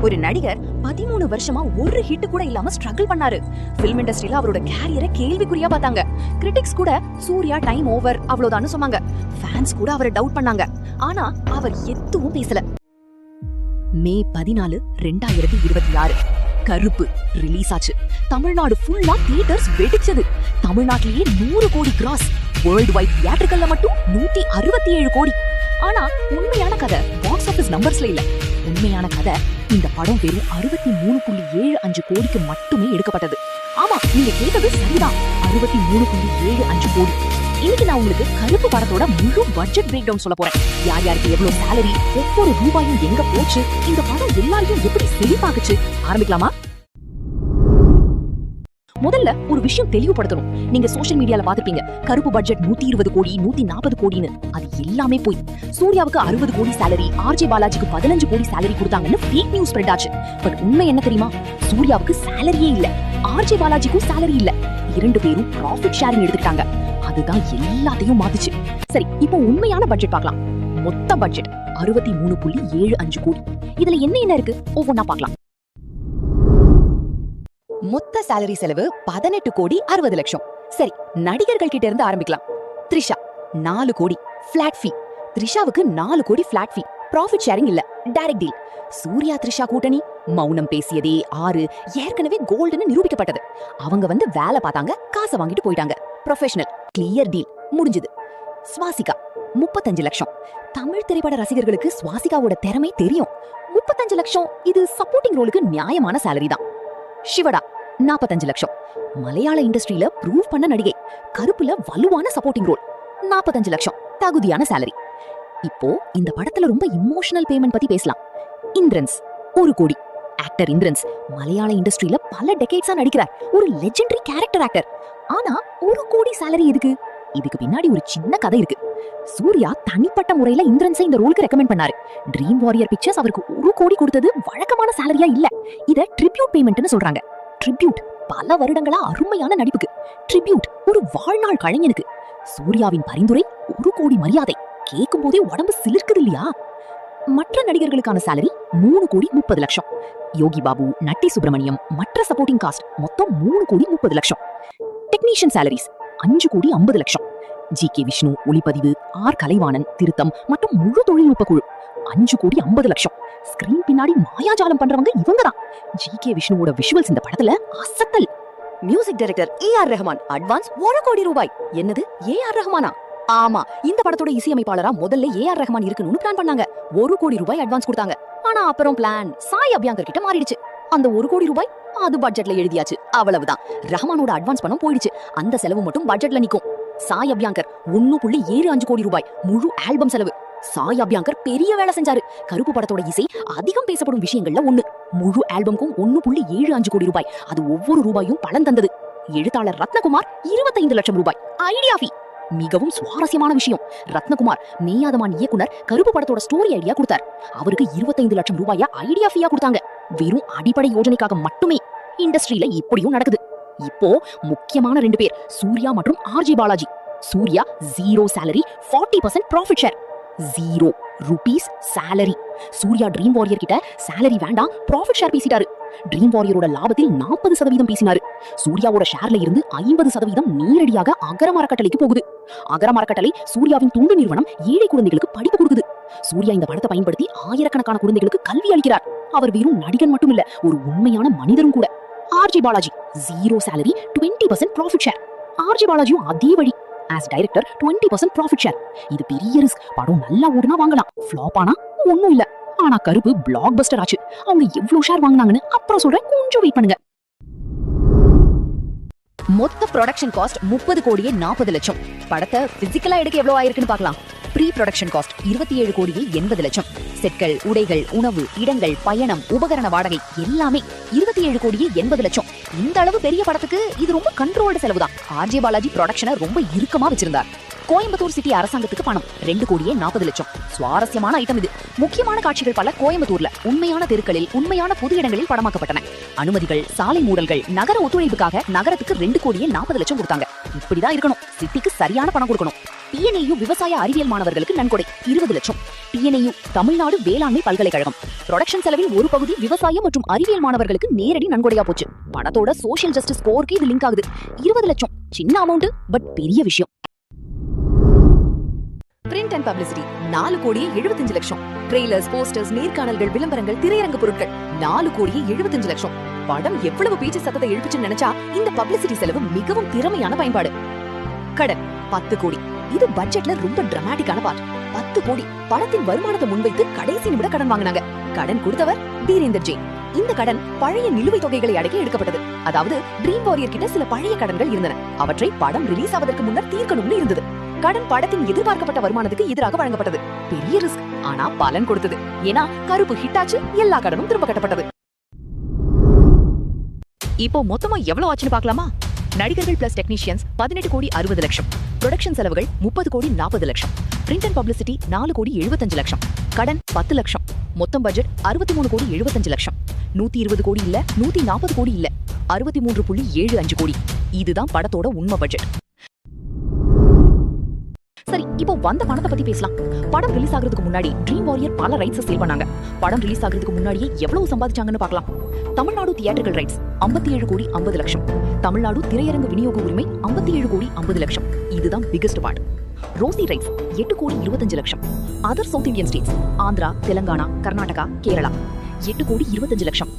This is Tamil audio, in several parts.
ஒரு நடிகர் 13 வருஷமா ஒரு ஹிட் கூட இல்லாம ஸ்ட்ரகிள் பண்ணாரு. பிலிம் இண்டஸ்ட்ரியில அவரோட கேரியரை கேள்விக்குறியா பார்த்தாங்க. கிரிட்டிக்ஸ் கூட சூர்யா டைம் ஓவர் அவ்வளவுதான் சொன்னாங்க. ஃபேன்ஸ் கூட அவரை டவுட் பண்ணாங்க. ஆனா அவர் எதுவும் பேசல. மே 14, 2026 கருப்பு ரிலீஸ் ஆச்சு. தமிழ்நாடு ஃபுல்லா தியேட்டர்ஸ் வெடிச்சது. தமிழ்நாட்டிலேயே 100 கோடி கிராஸ், வேர்ல்ட் வைட் தியேட்டர்கள்ல மட்டும் 167 கோடி. ஆனா உண்மையான கதை பாக்ஸ் ஆபீஸ் நம்பர்ஸ்ல இல்ல. உண்மையான கதை இந்த படம் வெறும் 63.75 கோடிக்கு மட்டுமே எடுக்கப்பட்டது. ஆமா, நீங்க கேட்டது சரிதான், 63.75 கோடி. இன்னைக்கு நான் உங்களுக்கு கருப்பு படத்தோட முழு பட்ஜெட் பிரேக் டவுன் சொல்ல போறேன். யார் யாருக்கு எவ்வளவு சேலரி, ஒவ்வொரு ரூபாயும் எங்க போச்சு, இந்த படம் எல்லாரையும் எப்படி செழிப்பாக்குச்சு. ஆரம்பிக்கலாமா? முதல்ல ஒரு விஷயம் தெளிவுபடுத்தணும். நீங்க சோஷியல் மீடியால பாத்துப்பீங்க, கருப்பு பட்ஜெட் 120 கோடி 140 கோடின்னு. அது எல்லாமே போய். சூர்யாவுக்கு 60 கோடி சேலரி, ஆர்ஜே பாலாஜிக்கு 15 கோடி சேலரி கொடுத்தாங்கன்னு ஃபேக் நியூஸ் ஸ்ப்ரெட் ஆச்சு. பட் உண்மை என்ன தெரியுமா? சூர்யாவுக்கு சேலரியே இல்ல, ஆர்ஜே பாலாஜிக்கும் சேலரி இல்ல. 2 பேரும் ப்ராஃபிட் ஷேரிங் எடுத்துக்கிட்டாங்க. அதுதான் எல்லாத்தையும் மாத்துச்சு. சரி, இப்போ உண்மையான பட்ஜெட் பார்க்கலாம். மொத்த பட்ஜெட் 63.75 கோடி. இதுல என்ன இருக்கு ஒவ்வொன்னா பார்க்கலாம். மொத்த சேலரி செலவு 18 கோடி 60 லட்சம். சரி, நடிகர்கள் கிட்ட இருந்து ஆரம்பிக்கலாம். த்ரிஷா 4 கோடி பிளாட் ஃபீ. த்ரிஷாவுக்கு 4 கோடி பிளாட் ஃபீ. ப்ராஃபிட் ஷேரிங் இல்ல, டைரக்ட் டீல். சூர்யா த்ரிஷா கூட்டணி மௌனம் பேசியதே 6 ஏற்கனவே கோல்டுன்னு நிரூபிக்கப்பட்டது. அவங்க வந்து வேலை பார்த்தாங்க, காசை வாங்கிட்டு போயிட்டாங்க. ப்ரொஃபஷனல் கிளியர் டீல், முடிஞ்சது. ஸ்வாசிகா 35 லட்சம். தமிழ் திரைப்பட ரசிகர்களுக்கு ஸ்வாசிகாவோட திறமை தெரியும். 35 லட்சம் இது சப்போர்ட்டிங் ரோலுக்கு நியாயமான சேலரி தான். சிவடா 45 லட்சம். மலையாள இண்டஸ்ட்ரியில ப்ரூவ் பண்ண நடிகை, கருப்புல வலுவான சப்போர்ட்டிங் ரோல், 45 லட்சம் தகுதியான சேலரி. இப்போ இந்த படத்துல ரொம்ப இமோஷனல் பேமெண்ட் பத்தி பேசலாம். இந்திரன்ஸ் 1 கோடி. ஆக்டர் இந்திரன்ஸ் மலையாள இண்டஸ்ட்ரியில பல டெகேட்ஸா நடிக்கிறார். ஒரு லெஜெண்டரி கேரக்டர் ஆக்டர். ஆனா 1 கோடி சேலரி எதுக்கு? இதுக்கு பின்னாடி ஒரு சின்ன கதை இருக்கு. சூர்யா தனிப்பட்ட முறையில இந்திரன்ஸை இந்த ரோலுக்கு ரெக்கமெண்ட் பண்ணாரு. ட்ரீம் வாரியர் பிக்சர்ஸ் அவருக்கு 1 கோடி கொடுத்தது வழக்கமான சேலரியா இல்ல. இத ட்ரிபியூட் பேமெண்ட்னு சொல்றாங்க. ட்ரிபியூட் பல வருடங்களா அருமையான நடிப்புக்கு. ட்ரிபியூட் ஒரு வாழ்நாள் கலைஞனுக்கு. சூர்யாவின் பரிந்துரை 1 கோடி மரியாதை. கேட்கும் போதே உடம்பு சிலிர்க்குது இல்லையா? மற்ற நடிகர்களுக்கான சேலரி 3 கோடி 30 லட்சம். யோகி பாபு, நட்டி சுப்பிரமணியம், மற்ற சப்போர்ட்டிங் காஸ்ட் மொத்தம் 3 கோடி 30 லட்சம். டெக்னீஷியன் சேலரிஸ் 5 கோடி 50 லட்சம். ஜி.கே. விஷ்ணு, ஒளிப்பதிவு, ஆர் கலைவாணன், திருத்தம் மற்றும் முழு தொழில்நுட்ப குழு 5 கோடி 50 லட்சம். ஸ்கிரீன் பின்னாடி மாயாஜாலம் பண்றவங்க இவங்கதான். ஜி.கே. விஷ்ணுவோட விஷுவல்ஸ் இந்த படத்துல அசத்தல். Music director A R. Rahman advance 1 கோடி ரூபாய். என்னது, ஏ.ஆர். ரஹ்மானா? ஆமா, இந்த படத்தோட இசையமைப்பாளரா முதல்ல ஏ.ஆர். ரஹ்மான் இருக்கணும்னு பிளான் பண்ணாங்க. 1 கோடி ரூபாய் அட்வான்ஸ் கொடுத்தாங்க. ஆனா அப்புறம் பிளான் சாய் அபியங்கர் கிட்ட மாறிடுச்சு. அந்த 1 கோடி ரூபாய் அது பட்ஜெட்ல எழுதியாச்சு, அவ்வளவுதான். ரஹ்மானோட அட்வான்ஸ் பணம் போயிடுச்சு. அந்த செலவு மட்டும் பட்ஜெட்ல நிக்கும். சாய் அபியங்கர் 1.75 கோடி ரூபாய் முழு ஆல்பம் செலவு. சாய் அபியங்கர் பெரிய வேலை செஞ்சாரு. கருப்பு படத்தோட இசை அதிகம் பேசப்படும் விஷயங்கள்ல ஒண்ணு. முழு ஆல்பம்க்கும் 1.75 கோடி ரூபாய். அது ஒவ்வொரு ரூபாயும் பலன் தந்தது. எழுத்தாளர் ரத்னகுமார் 25 லட்சம் ரூபாய் ஐடியா ஃபீ. மிகவும் சுவாரஸ்யமான விஷயம், ரத்னகுமார் மேயாதமான் இயக்குனர் கருப்பு படத்தோட ஸ்டோரி ஐடியா கொடுத்தார். அவருக்கு 25 லட்சம் ரூபாயா ஐடியா ஃபீயா கொடுத்தாங்க. வெறும் அடிப்படை யோஜனைக்காக மட்டுமே. இண்டஸ்ட்ரியில இப்படியும் நடக்குது. இப்போ முக்கியமான 2 பேர், சூர்யா மற்றும் RJ Balaji. Suriya 0 salary, 40% profit share. 0 rupees salary. Suriya Dream Warrior கிட்ட சேலரி வேண்டாம், ப்ராஃபிட் ஷேர் பேசிட்டாரு. ட்ரீம் வாரியரோட லாபத்தில் 40% பேசினாரு. சூர்யாவோட ஷேர்ல இருந்து 50% நேரடியாக அகரம் அறக்கட்டளைக்கு போகுது. அகரம் அறக்கட்டளை சூர்யாவின் தொண்டு நிறுவனம் ஏழை குழந்தைகளுக்கு படிப்பு கொடுக்குது. சூர்யா இந்த படத்தை பயன்படுத்தி ஆயிரக்கணக்கான குழந்தைகளுக்கு கல்வி அளிக்கிறார். அவர் வெறும் நடிகன் மட்டும் இல்ல, ஒரு உண்மையான மனிதரும் கூட. RJ Balaji 0 salary, 20% profit share. RJ பாலாஜியும் அதே வழி. As director 20% profit share. இது பெரிய ரிஸ்க். படம் நல்லா ஓடுனா வாங்கலாம், ஃப்ளாப் ஆனா ஒண்ணும் இல்ல. ஆனா கருப்பு பிளாக் பஸ்டர் ஆச்சு. அவங்க எவ்வளவு ஷேர் வாங்குனாங்கன்னு அப்புறம் சொல்றேன், கொஞ்சம் வெயிட் பண்ணுங்க. மொத்த ப்ரொடக்ஷன் காஸ்ட் 30 கோடியே 40 லட்சம். படத்தை பிசிக்கலா எடுக்க எவ்வளவு ஆயிருக்குன்னு பார்க்கலாம். ப்ரீ ப்ரொடக்ஷன் காஸ்ட் 27 கோடியே 80 லட்சம். செட்கள், உடைகள், உணவு, இடங்கள், பயணம், உபகரண வாடகை எல்லாமே 27 கோடியே 80 லட்சம். இந்த அளவு பெரிய படத்துக்கு இது ரொம்ப கண்ட்ரோல்டு செலவு தான். ஆர்ஜே பாலாஜி ப்ரொடக்ஷனை ரொம்ப இறுக்கமா வச்சிருந்தார். கோயம்புத்தூர் சிட்டி அரசாங்கத்துக்கு பணம் 2 கோடியே 40 லட்சம். சுவாரஸ்யமான ஐட்டம் இது. முக்கியமான காட்சிகள் பல கோயம்புத்தூர்ல உண்மையான தெருக்களில், உண்மையான பொது இடங்களில் படமாக்கப்பட்டன. அனுமதிகள், சாலை மூடல்கள், நகர ஒத்துழைப்புக்காக நகரத்துக்கு 2 கோடியே 40 லட்சம் கொடுத்தாங்க. இப்படிதான் இருக்கணும். சிட்டிக்கு சரியான பணம் கொடுக்கணும். டிஎன்ஏயு விவசாய அறிவியல் மாணவர்களுக்கு நன்கொடை 20 லட்சம். டிஎன்ஏயு தமிழ்நாடு வேளாண்மை பல்கலைக்கழகம் புரொடக்ஷன் செலவில் ஒரு பகுதி விவசாயம் மற்றும் அறிவியல் மாணவர்களுக்கு நேரடி நன்கொடையா போச்சு. படத்தோட சோஷியல் ஜஸ்டிஸ் ஸ்கோருக்கு இது லிங்க் ஆகுது. 20 லட்சம் சின்ன அமௌண்ட், பட் பெரிய விஷயம். பிரிண்ட் அண்ட் பப்ளிசிட்டி 4 கோடியே 75 லட்சம். ட்ரெய்லர்ஸ், போஸ்டர்ஸ், நேர்காணல்கள், விளம்பரங்கள், திரையரங்கு பொருட்கள் 4 கோடியே 75 லட்சம். படம் எவ்வளவு பேச்சு சத்தத்தை எழுப்புச்சுன்னு நினைச்சா இந்த பப்ளிசிட்டி செலவு மிகவும் திறமையான பயன்பாடு. கடன் 10 கோடி. இது பட்ஜெட்ல ரொம்ப டிராமாட்டிக்கான பார்ட். 10 கோடி படத்தின் வருமானத்தை முன்வைத்து கடைசி நிமிட கடன் வாங்கினாங்க. கடன் கொடுத்தவர் வீரேந்தர் ஜெயின். இந்த கடன் பழைய நிலுவைத் தொகைகளை அடக்கி எடுக்கப்பட்டது. அதாவது ட்ரீம் வாரியர் கிட்ட சில பழைய கடன்கள் இருந்தன. அவற்றை படம் ரிலீஸ் ஆவதற்கு முன்னர் தீர்க்கணும்னு இருந்தது. கடன் படத்தின் எதிர்பார்க்கப்பட்ட வருமானத்துக்கு எதிராக வழங்கப்பட்டது. பெரிய ரிஸ்க், ஆனா பலன் கொடுத்தது. ஏன்னா கருப்பு ஹிட் ஆச்சு, எல்லா கடனும் திரும்ப கட்டப்பட்டது. இப்போ மொத்தமா எவ்வளவு ஆச்சுன்னு பார்க்கலாமா? நடிகர்கள் பிளஸ் டெக்னீஷியன்ஸ் 18 கோடி 60 லட்சம். ப்ரொடக்ஷன் செலவுகள் 30 கோடி 40 லட்சம். பிரிண்ட் அண்ட் பப்ளிசிட்டி 4 கோடி 75 லட்சம். கடன் 10 லட்சம். மொத்தம் பட்ஜெட் 63 கோடி 75 லட்சம். 120 கோடி இல்ல, 140 கோடி இல்ல, 63.75 கோடி. இதுதான் படத்தோட உண்மை பட்ஜெட். சரி, இப்போ வந்த பணத்தை பத்தி பேசலாம். படம் ரிலீஸ் ஆகிறதுக்கு முன்னாடி ட்ரீம் வாரியர் பல ரைட்ஸ் சேல் பண்ணாங்க. படம் ரிலீஸ் ஆகிறதுக்கு முன்னாடியே எவ்வளவு சம்பாதிச்சாங்கன்னு பார்க்கலாம். தமிழ்நாடு தியேட்டர்கள் ரைட்ஸ் 57 கோடி 50 லட்சம். தமிழ்நாடு திரையரங்கு விநியோக உரிமை 57 கோடி 50 லட்சம். இதுதான் பிகெஸ்ட் பார்ட். ரோசி ரைட்ஸ் 8 கோடி 25 லட்சம். Other south Indian states Andhra, Telangana, Karnataka, Kerala 8 கோடி 25 லட்சம்.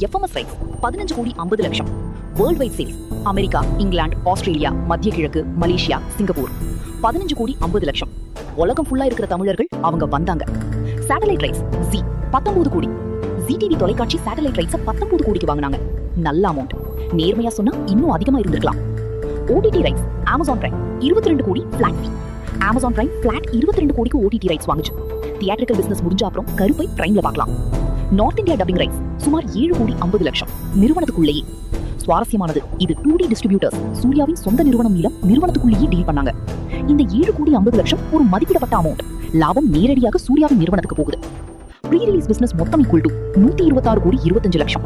எஃப்எம்எஸ் ரைட்ஸ் 15 கோடி 50 லட்சம். World wide sales America, England, Australia, மத்திய கிழக்கு, மலேசியா, சிங்கப்பூர் 15 கோடி 50 லட்சம். உலகம் ஃபுல்லா இருக்கிற தமிழர்கள் அவங்க வந்தாங்க. சேட்டலைட் ரைட்ஸ் ஜி 19 கோடி. ஜி டிவி தொலைக்காட்சி சேட்டலைட் ரைட்ஸ் 19 கோடிக்கு வாங்கினாங்க. நல்ல அமௌண்ட். நேர்மையா சொன்னா இன்னும் அதிகமா இருந்திருக்கலாம். ஓடிடி ரைட்ஸ் அமேசான் பிரைம் 22 கோடி ஃபிளாட் ஃபீ. அமேசான் பிரைம் ஃபிளாட் 22 கோடிக்கு ஓடிடி ரைட்ஸ் வாங்குச்சு. தியேட்டரிக்கல் பிசினஸ் முடிஞ்ச அப்புறம் கருப்பை பிரைம்ல பார்க்கலாம். நார்த் இந்தியா டப்பிங் ரைட்ஸ் சுமார் 7 கோடி 50 லட்சம். நிறுவனத்துக்குள்ளேயே. சுவாரஸ்யமானது, இது 2D டிஸ்ட்ரிபியூட்டர்ஸ் சூர்யாவின் சொந்த நிறுவனம் மூலம் நிறுவனத்துக்குள்ளேயே டீல் பண்ணாங்க. இந்த 7 கோடி 50 லட்சம் ஒரு மதிப்பிடப்பட்ட அமௌண்ட். லாபம் நேரடியாக சூர்யாவின் நிறுவனத்துக்கு போகுது. ப்ரீ ரிலீஸ் பிசினஸ் மொத்தம் ஈக்குவல் டு 126 கோடி 25 லட்சம்.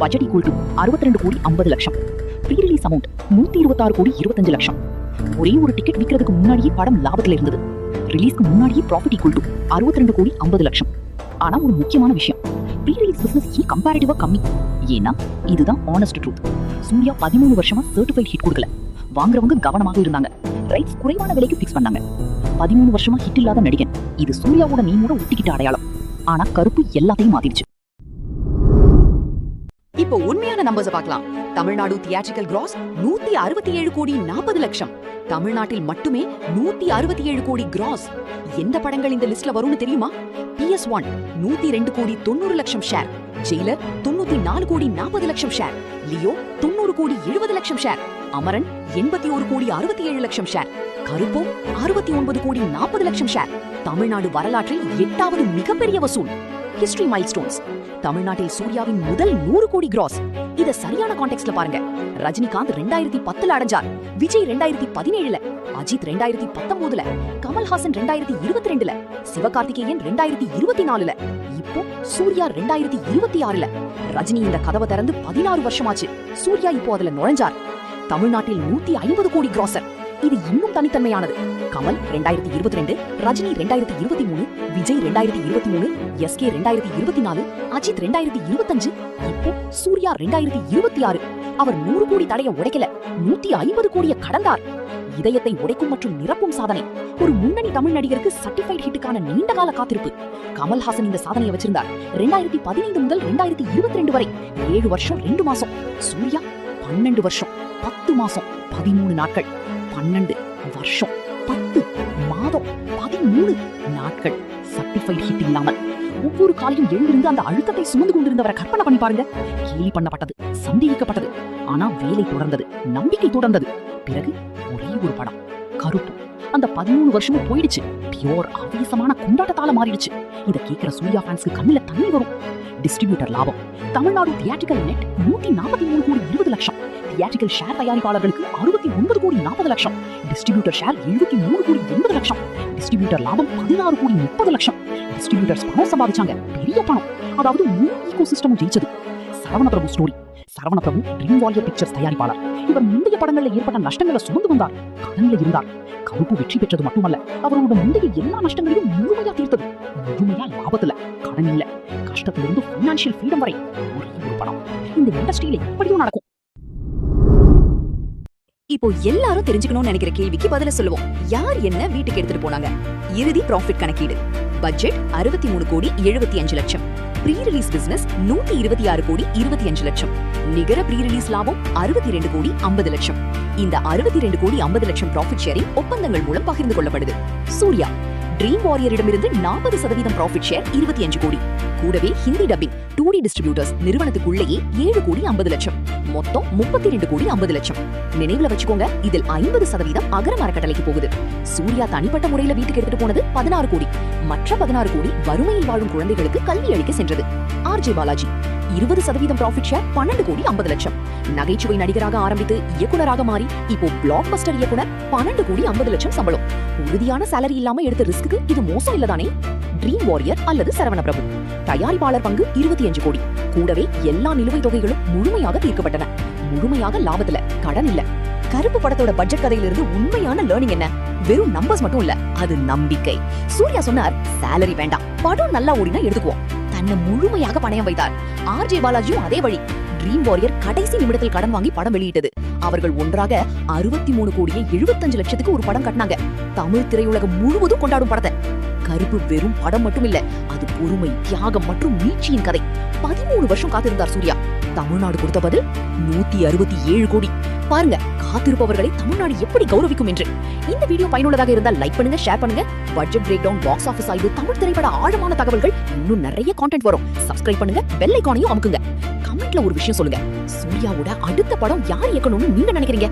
பட்ஜெட் ஈக்குவல் டு 62 கோடி 50 லட்சம். ப்ரீ ரிலீஸ் அமௌண்ட் 126 கோடி 25 லட்சம். ஒரே ஒரு டிக்கெட் விற்கிறதுக்கு முன்னாடியே படம் லாபத்துல இருந்தது. ரிலீஸ்க்கு முன்னாடியே ப்ராஃபிட் ஈக்குவல் டு 62 கோடி 50 லட்சம். ஆனா ஒரு முக்கியமான விஷயம், ப்ரீ ரிலீஸ் பிசினஸ் ஏன் கம்பேரிட்டிவா கம்மி? ஏன்னா இதுதான் ஆனஸ்ட் ட்ரூத். சூர்யா 13 வருஷமா சர்டிஃபைட் ஹிட் கொடுக்கல. வாங்குறவங்க கவனமாக இருந்தாங்க. ரைட்ஸ் குறைவான விலைக்கு பிக்ஸ் பண்ணாங்க. 13 வருஷமா ஹிட் இல்லாத நடிகன். இது சூர்யாவோட நேமோட ஒட்டிக்கிட்ட அடையாளம். ஆனா கருப்பு எல்லாத்தையும் மாத்திடுச்சு. இப்போ உண்மையான நம்பர்ஸ் பார்க்கலாம். தமிழ்நாடு தியேட்ரிக்கல் கிராஸ் 167 கோடி 40 லட்சம். தமிழ்நாட்டில் மட்டுமே 167 கோடி கிராஸ். எந்த படங்கள் இந்த லிஸ்ட்ல வரும்னு தெரியுமா? PS1 102 கோடி 90 லட்சம் ஷேர். ஜெயிலர் 94 கோடி 40 லட்சம் ஷேர். லியோ 90 கோடி 70 லட்சம் ஷேர். அமரன் 81 கோடி 67 லட்சம் ஷேர். கருப்போ 69 கோடி 40 லட்சம் ஷேர். தமிழ்நாடு வரலாற்றில் 8வது மிகப்பெரிய வசூல். History milestones. தமிழ்நாட்டில் சூர்யாவின் முதல் 100 கோடி கிராஸ். இத சரியான கான்டெக்ஸ்ட்ல பாருங்க. ரஜினிகாந்த் 2010ல அடைஞ்சார். விஜய் 2017ல, அஜித் 2019ல, கமல்ஹாசன் 2022ல, சிவகார்த்திகேயன் 2024ல, இப்போ சூர்யா 2026ல. ரஜினி இந்த கதவை திறந்து 16 வருஷமாச்சு. சூர்யா இப்போ அதுல நுழைஞ்சார். தமிழ்நாட்டில் 150 கோடி கிராசர். இது இன்னும் தனித்தன்மையானது. கமல் 2022, ரஜினி 2023, விஜய் 2023, எஸ்கே 2024, அஜித் 2025, இப்போ சூர்யா 2026. அவர் 100 கோடி தடைய உடைக்கல, 150 கோடியை கடந்தார். இதயத்தை உடைக்கும் மற்றும் நிரப்பும் சாதனை. ஒரு முன்னணி தமிழ் நடிகருக்கு சர்டிஃபைட் ஹிட்டுக்கான நீண்டகால காத்திருப்பு. கமல்ஹாசன் இந்த சாதனையை வச்சிருந்தார். 2015 முதல் 2022 வரை 7 வருஷம் 2 மாசம். சூர்யா 12 வருஷம் 10 மாசம் 13 நாட்கள். 12 வருஷம் 10 மாதம் 13 நாட்கள் சர்டிஃபைட் ஹிட் இல்லாமல். ஒவ்வொரு காலையும் எழுந்திருந்து அந்த அழுத்தத்தை சுமந்து கொண்டிருந்தவரை கற்பனை பண்ணி பாருங்க. கேலி பண்ணப்பட்டது, சந்தேகிக்கப்பட்டது, ஆனா வேலை தொடர்ந்தது, நம்பிக்கை தொடர்ந்தது. பிறகு ஒரே ஒரு படம், கருப்பு. அந்த 13 வருஷமும் போயிடுச்சு. பியோர் ஆவேசமான கொண்டாட்டத்தால மாறிடுச்சு. இத கேட்கிற சூர்யா ஃபேன்ஸ்க்கு கண்ணுல தண்ணி வரும். டிஸ்ட்ரிபியூட்டர் லாபம். தமிழ்நாடு தியேட்ரிக்கல் நெட் 143 கோடி 20 லட்சம். தியேட்ரிக்கல் ஷேர் தயாரிப்பாளர்களுக்கு 69 கோடி 40 லட்சம். டிஸ்ட்ரிபியூட்டர் ஷேர் 73 கோடி 80 லட்சம். டிஸ்ட்ரிபியூட்டர் லாபம் 16 கோடி 30 லட்சம். டிஸ்ட்ரிபியூட்டர்ஸ் பணம் சம்பாதிச்சாங்க, பெரிய பணம். அதாவது முழு ஈகோசிஸ்டமும் ஜெயிச்சது. சரவண பிரபு ஸ்டோரி. சரவண பிரபு ட்ரீம் வாரியர் பிக்சர்ஸ் தயாரிப்பாளர். இவர் முந்தைய படங்கள்ல ஏற்பட்ட நஷ்டங்களை சுமந்து வந்தார். கடன்ல இருந்தார். கருப்பு வெற்றி பெற்றது மட்டுமல்ல, அவரோட முந்தைய எல்லா நஷ்டங்களையும் முழுமையா தீர்த்தது. முழுமையா லாபத்துல, கடன் இல்ல, கஷ்டத்திலிருந்து பைனான்சியல் ஃப்ரீடம் வரை ஒரே ஒரு படம். இந்த இண்டஸ்ட்ரியில எப்படியும் நடக்கும். இப்போ எல்லாரும் தெரிஞ்சுக்கணும்னு நினைக்கிற கேள்விக்கு பதில சொல்லுவோம். யார் என்ன வீட்டுக்கு எடுத்துட்டு போனாங்க? இறுதி ப்ராஃபிட் கணக்கீடு. பட்ஜெட் 63 கோடி 75 லட்சம். ப்ரீ ரிலீஸ் பிசினஸ் 126 கோடி 25 லட்சம். நிகர ப்ரீ ரிலீஸ் லாபம் 62 கோடி 50 லட்சம். இந்த 62 கோடி 50 லட்சம் ப்ராஃபிட் ஷேரிங் ஒப்பந்தங்கள் மூலம் பகிர்ந்து கொள்ளப்படுது. சூர்யா ட்ரீம் வாரியரிடமிருந்து 40% ப்ராஃபிட் ஷேர் 25 கோடி. கூடவே ஹிந்தி டப்பிங் 2D டிஸ்ட்ரிபியூட்டர்ஸ் நிறுவனத்துக்குள்ளேயே 7 கோடி 50 லட்சம். மொத்தம் 32 கோடி 50 லட்சம். நினைவுல வச்சுக்கோங்க, இதில் 50% அகரம் அறக்கட்டளைக்கு போகுது. சூர்யா தனிப்பட்ட முறையில வீட்டுக்கு எடுத்துட்டு போனது 16 கோடி. மற்ற 16 கோடி வறுமையில் வாழும் குழந்தைகளுக்கு கல்வி அளிக்க சென்றது. ஆர்ஜே பாலாஜி 20% ப்ராஃபிட் ஷேர் 12 கோடி 50 லட்சம். நகைச்சுவை நடிகராக ஆரம்பித்து இயக்குனராக மாறி இப்போ பிளாக் பஸ்டர் இயக்குனர் 12 கோடி 50 லட்சம் சம்பளம். உறுதியான சேலரி இல்லாம எடுத்த ரிஸ்க்கு இது மோசம் இல்லதானே? ட்ரீம் வாரியர் அல்லது சரவண பிரபு தயாரிப்பாளர் பங்கு 25 கோடி. கூடவே எல்லா நிலுவைத் தொகைகளும் முழுமையாக தீர்க்கப்பட்டன. முழுமையாக லாபத்துல, கடன் இல்ல. கருப்பு படத்தோட பட்ஜெட் கதையிலிருந்து உண்மையான லேர்னிங் என்ன? வெறும் நம்பர்ஸ் மட்டும் இல்ல, அது நம்பிக்கை. சூர்யா சொன்னார், சேலரி வேண்டாம், படம் நல்லா ஓடினா எடுத்துக்குவோம். தன்னை முழுமையாக பணயம் வைத்தார். ஆர்ஜே பாலாஜியும் அதே வழி. ட்ரீம் வாரியர் கடைசி நிமிடத்தில் கடன் வாங்கி படம் வெளியிட்டது. அவர்கள் ஒன்றாக 63 கோடியே 75 லட்சத்துக்கு ஒரு படம் கட்டினாங்க. தமிழ் திரையுலகம் முழுவதும் கொண்டாடும் படத்தை. கருப்பு வெறும் படம் மட்டும் இல்ல, அது பொறுமை, தியாகம் மற்றும் மீட்சியின் கதை. 13 வருஷம் காத்திருந்தார் சூர்யா. தமிழ்நாடு கொடுத்த பதில் 167 கோடி. பாருங்க, காத்திருப்பவர்களை தமிழ்நாடு எப்படி கௌரவிக்கும் என்று. இந்த வீடியோ பயனுள்ளதாக இருந்தால் லைக் பண்ணுங்க, ஷேர் பண்ணுங்க. Budget break down, box office ஆய்வு, தமிழ் திரைப்பட ஆழமான தகவல்கள், இன்னும் நிறைய கான்டென்ட் வரும். சப்ஸ்கிரைப் பண்ணுங்க, பெல் ஐகானையும் அமுக்குங்க. கமெண்ட்ல ஒரு விஷயம் சொல்லுங்க, சூர்யாவோட அடுத்த படம் யார் இயக்கணும்னு நீங்க நினைக்கிறீங்க?